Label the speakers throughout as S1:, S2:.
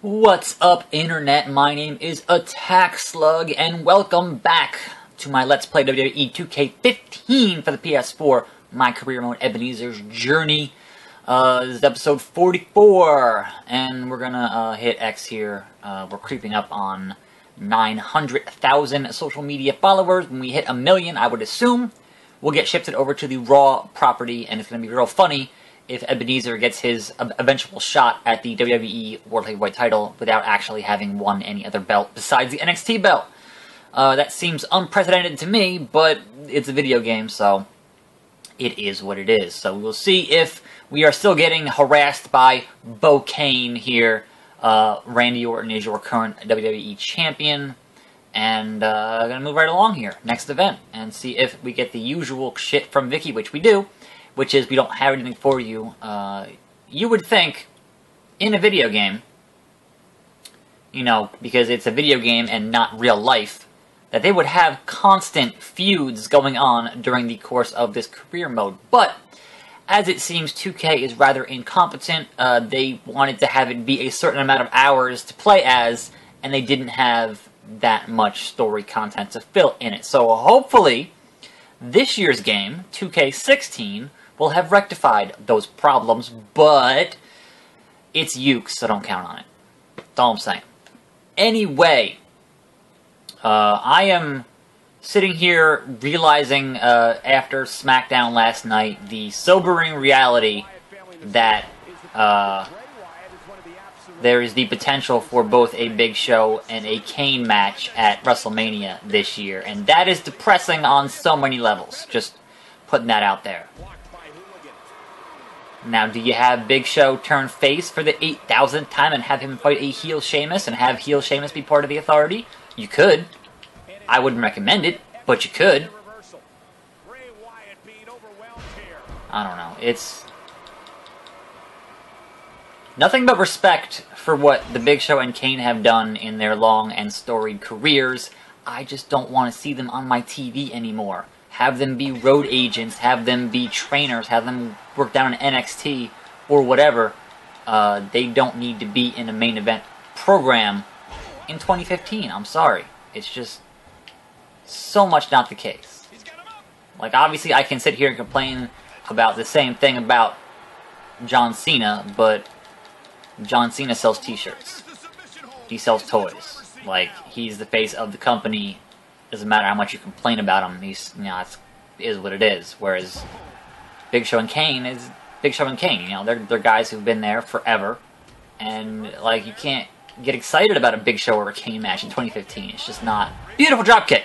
S1: What's up, Internet? My name is Attack Slug, and welcome back to my Let's Play WWE 2K15 for the PS4, my career mode Ebenezers journey. This is episode 44, and we're gonna hit X here. We're creeping up on 900,000 social media followers. When we hit 1 million, I would assume, we'll get shifted over to the Raw property, and it's gonna be real funny if Ebenezer gets his eventual shot at the WWE World Heavyweight title without actually having won any other belt besides the NXT belt. That seems unprecedented to me, but it's a video game, so it is what it is. So we'll see if we are still getting harassed by Bo Kane here. Randy Orton is your current WWE champion, and I'm going to move right along here, next event, and see if we get the usual shit from Vicky, which we do. Which is, we don't have anything for you. You would think, in a video game, you know, because it's a video game and not real life, that they would have constant feuds going on during the course of this career mode. But, as it seems 2K is rather incompetent, they wanted to have it be a certain amount of hours to play as, and they didn't have that much story content to fill in it. So hopefully, this year's game, 2K16, will have rectified those problems, but it's Ukes, so don't count on it. That's all I'm saying. Anyway, I am sitting here realizing after SmackDown last night the sobering reality that there is the potential for both a Big Show and a Kane match at WrestleMania this year, and that is depressing on so many levels. Just putting that out there. Now, do you have Big Show turn face for the 8,000th time and have him fight a heel Sheamus and have heel Sheamus be part of the Authority? You could. I wouldn't recommend it, but you could. I don't know. It's nothing but respect for what the Big Show and Kane have done in their long and storied careers. I just don't want to see them on my TV anymore. Have them be road agents, have them be trainers, have them work down in NXT or whatever. They don't need to be in a main event program in 2015. I'm sorry. It's just so much not the case. Like, obviously I can sit here and complain about the same thing about John Cena, but John Cena sells t-shirts. He sells toys. Like, he's the face of the company. Doesn't matter how much you complain about him. He's, you know, it is what it is. Whereas Big Show and Kane is Big Show and Kane. You know, they're guys who've been there forever, and like, you can't get excited about a Big Show or a Kane match in 2015. It's just not beautiful dropkick.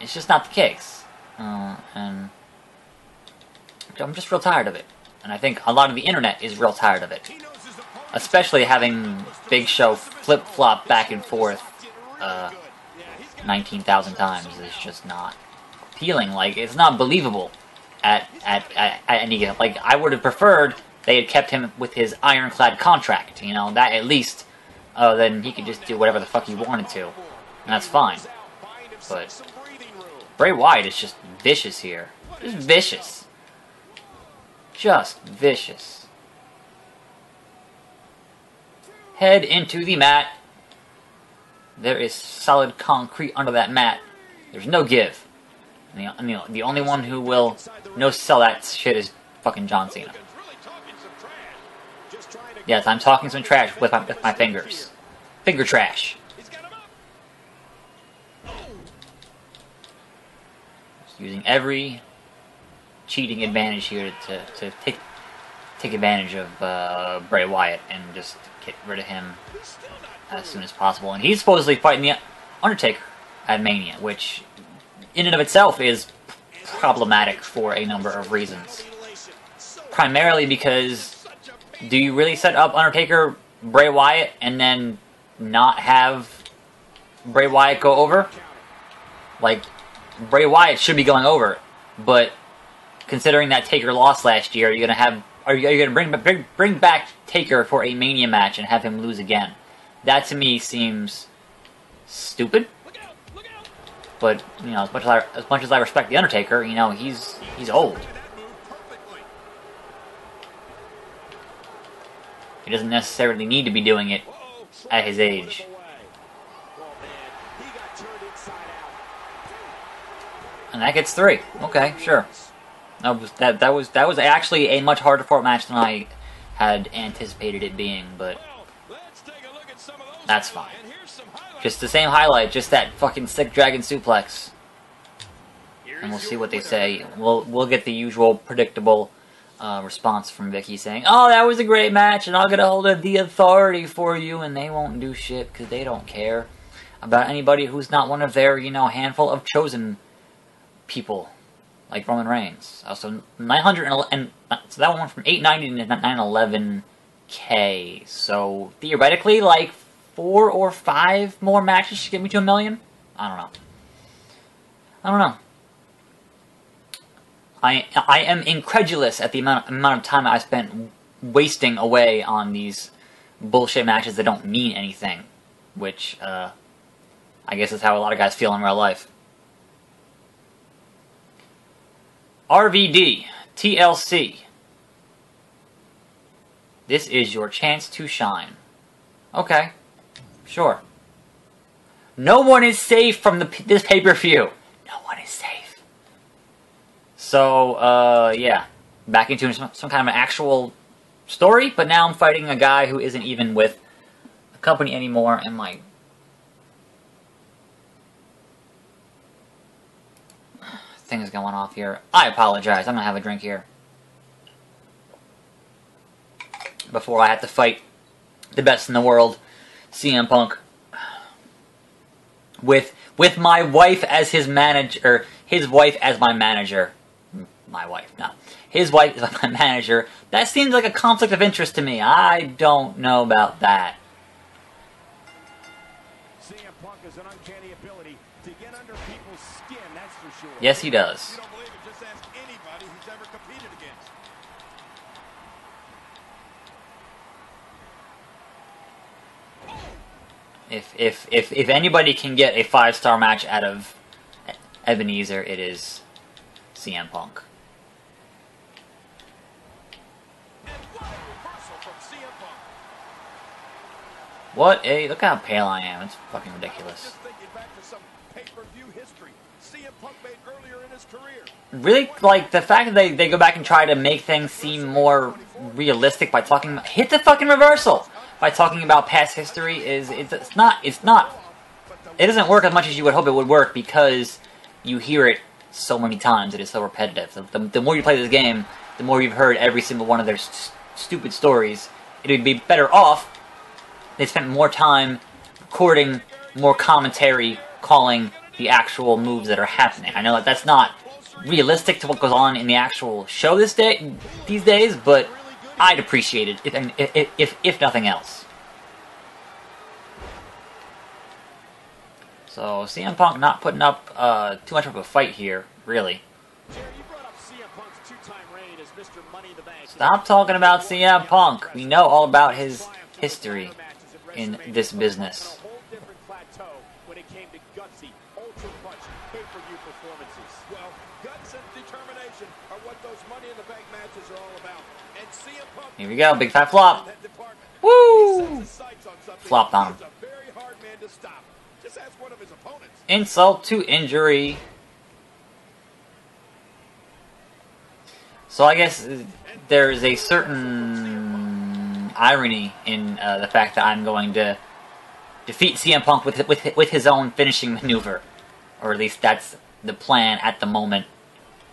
S1: It's just not the case, and I'm just real tired of it. And I think a lot of the internet is real tired of it, especially having Big Show flip flop back and forth 19,000 times is just not appealing. Like, it's not believable at any given. Like, I would have preferred they had kept him with his ironclad contract. You know, that at least then he could just do whatever the fuck he wanted to, and that's fine. But Bray Wyatt is just vicious here. Just vicious. Just vicious. Head into the mat. There is solid concrete under that mat. There's no give. And the only one who will no-sell that shit is fucking John Cena. Yes, I'm talking some trash with my fingers. Finger trash. Just using every cheating advantage here to take advantage of Bray Wyatt and just get rid of him as soon as possible. And he's supposedly fighting the Undertaker at Mania, which in and of itself is problematic for a number of reasons. Primarily because, do you really set up Undertaker, Bray Wyatt, and then not have Bray Wyatt go over? Like, Bray Wyatt should be going over, but considering that Taker lost last year, are you gonna bring back Taker for a Mania match and have him lose again? That to me seems stupid. But, you know, as much as I respect the Undertaker, you know, he's old. He doesn't necessarily need to be doing it at his age. And that gets 3. Okay, sure. That was actually a much harder fought match than I had anticipated it being, but that's fine. Just the same highlight, just that fucking sick dragon suplex. And we'll see what they say. We'll get the usual predictable response from Vicky saying, "Oh, that was a great match, and I'll get a hold of the authority for you," and they won't do shit because they don't care about anybody who's not one of their, handful of chosen people, like Roman Reigns. Also, 911, so that one went from 890 to 911K. So theoretically, like 4 or 5 more matches should get me to 1 million. I don't know. I am incredulous at the amount of time I spent wasting away on these bullshit matches that don't mean anything, which I guess is how a lot of guys feel in real life. RVD, TLC. This is your chance to shine. Okay, sure. No one is safe from this pay-per-view. No one is safe. So, yeah. Back into some kind of an actual story, but now I'm fighting a guy who isn't even with the company anymore, and my thing is going off here. I apologize. I'm gonna have a drink here before I have to fight the best in the world, CM Punk, with my wife as his manager, his wife as my manager. My wife, no. His wife is my manager. That seems like a conflict of interest to me. I don't know about that.
S2: CM Punk has an uncanny ability to get under people's skin, that's for sure.
S1: Yes, he does.
S2: You don't believe it, just ask anybody who's ever competed against.
S1: If anybody can get a 5-star match out of Ebenezer, it is CM Punk. What a... Look how pale I am. It's fucking ridiculous. Really, like, the fact that they go back and try to make things seem more realistic by talking... Hit the fucking reversal! By talking about past history it's not... It doesn't work as much as you would hope it would work because you hear it so many times. It is so repetitive. So the more you play this game, the more you've heard every single one of their stupid stories. It would be better off they spent more time recording more commentary, calling the actual moves that are happening. I know that that's not realistic to what goes on in the actual show these days, but I'd appreciate it if nothing else. So CM Punk not putting up too much of a fight here, really. Stop talking about CM Punk. We know all about his history in this business. Here we go, big fat flop. Woo! Flopped on him. Insult to injury. So I guess there is a certain irony in the fact that I'm going to defeat CM Punk with his own finishing maneuver, or at least that's the plan at the moment.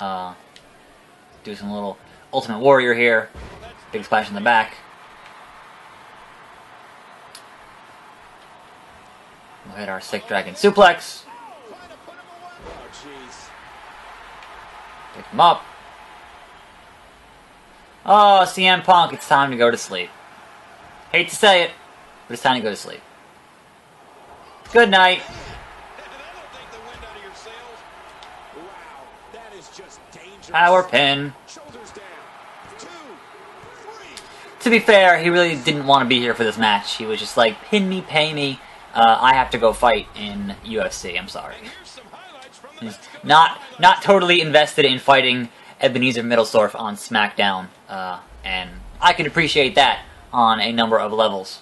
S1: Do some little Ultimate Warrior here, big splash in the back. We'll hit our sick dragon suplex. Pick him up. Oh, CM Punk, it's time to go to sleep. Hate to say it, but it's time to go to sleep. Good night. Power pin. To be fair, he really didn't want to be here for this match. He was just like, pin me, pay me. I have to go fight in UFC. I'm sorry. He's not totally invested in fighting Ebenezer Middlestorf on SmackDown, and I can appreciate that on a number of levels.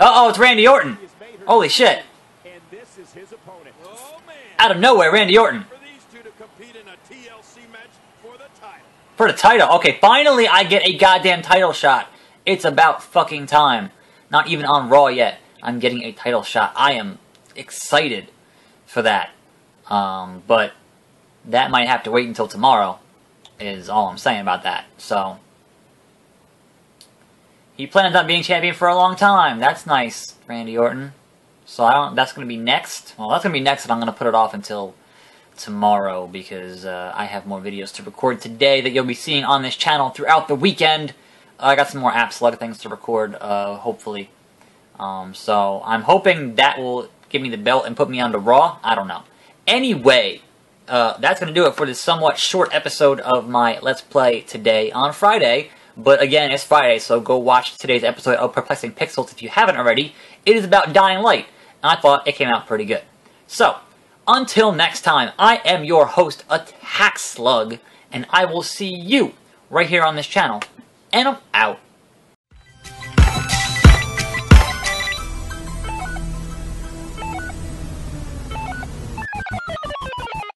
S1: Uh-oh, it's Randy Orton. Holy shit.
S2: And this is his opponent.
S3: Oh, man.
S1: Out of nowhere, Randy Orton.
S3: For these two to compete in a TLC match for the title.
S1: For the title. Okay, finally I get a goddamn title shot. It's about fucking time. Not even on Raw yet. I'm getting a title shot. I am excited for that. But that might have to wait until tomorrow, is all I'm saying about that. So, he plans on being champion for a long time. That's nice, Randy Orton. So that's going to be next. Well, that's going to be next, and I'm going to put it off until tomorrow because I have more videos to record today that you'll be seeing on this channel throughout the weekend. I got some more app slug things to record, hopefully. So I'm hoping that will give me the belt and put me onto Raw. I don't know. Anyway, that's going to do it for this somewhat short episode of my Let's Play today on Friday. But again, it's Friday, so go watch today's episode of Perplexing Pixels if you haven't already. It is about Dying Light, and I thought it came out pretty good. So, until next time, I am your host, Attack Slug, and I will see you right here on this channel. And I'm out.